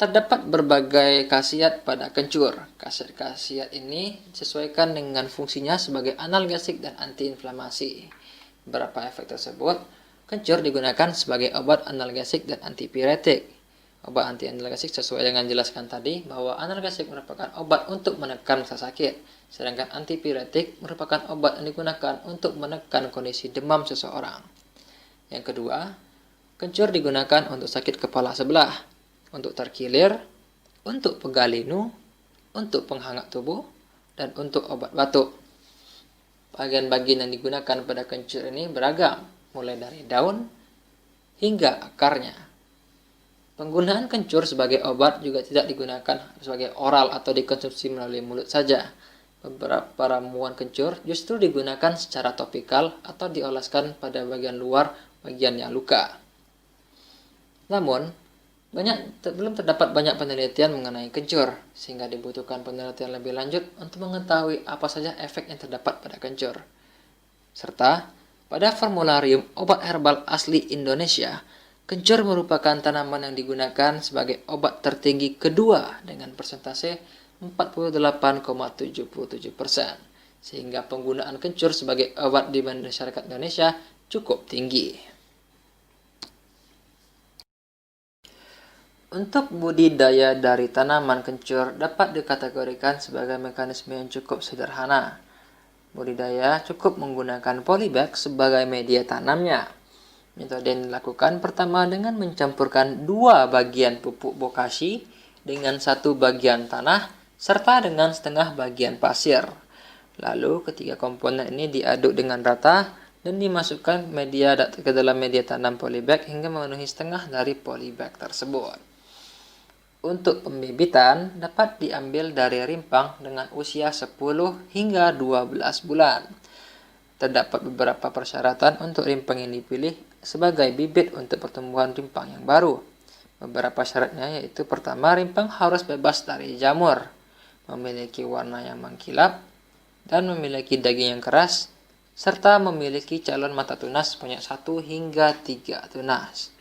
Terdapat berbagai khasiat pada kencur. Khasiat-khasiat ini disesuaikan dengan fungsinya sebagai analgesik dan antiinflamasi. Beberapa efek tersebut, kencur digunakan sebagai obat analgesik dan antipiretik. Obat anti-analgesik sesuai dengan jelaskan tadi bahwa analgesik merupakan obat untuk menekan rasa sakit, sedangkan antipiretik merupakan obat yang digunakan untuk menekan kondisi demam seseorang. Yang kedua, kencur digunakan untuk sakit kepala sebelah, untuk terkilir, untuk pegal linu, untuk penghangat tubuh, dan untuk obat batuk. Bagian-bagian yang digunakan pada kencur ini beragam, mulai dari daun hingga akarnya. Penggunaan kencur sebagai obat juga tidak digunakan sebagai oral atau dikonsumsi melalui mulut saja. Beberapa ramuan kencur justru digunakan secara topikal atau dioleskan pada bagian luar bagian yang luka. Namun, belum terdapat banyak penelitian mengenai kencur, sehingga dibutuhkan penelitian lebih lanjut untuk mengetahui apa saja efek yang terdapat pada kencur. Serta, pada formularium obat herbal asli Indonesia, kencur merupakan tanaman yang digunakan sebagai obat tertinggi kedua dengan persentase 48,77%, sehingga penggunaan kencur sebagai obat di masyarakat Indonesia cukup tinggi. Untuk budidaya dari tanaman kencur dapat dikategorikan sebagai mekanisme yang cukup sederhana. Budidaya cukup menggunakan polybag sebagai media tanamnya. Metode yang dilakukan pertama dengan mencampurkan 2 bagian pupuk bokashi dengan 1 bagian tanah serta dengan setengah bagian pasir. Lalu ketiga komponen ini diaduk dengan rata dan dimasukkan ke dalam media tanam polybag hingga memenuhi setengah dari polybag tersebut. Untuk pembibitan dapat diambil dari rimpang dengan usia 10 hingga 12 bulan. Terdapat beberapa persyaratan untuk rimpang yang dipilih sebagai bibit untuk pertumbuhan rimpang yang baru. Beberapa syaratnya yaitu pertama, rimpang harus bebas dari jamur, memiliki warna yang mengkilap, dan memiliki daging yang keras, serta memiliki calon mata tunas sebanyak 1 hingga 3 tunas.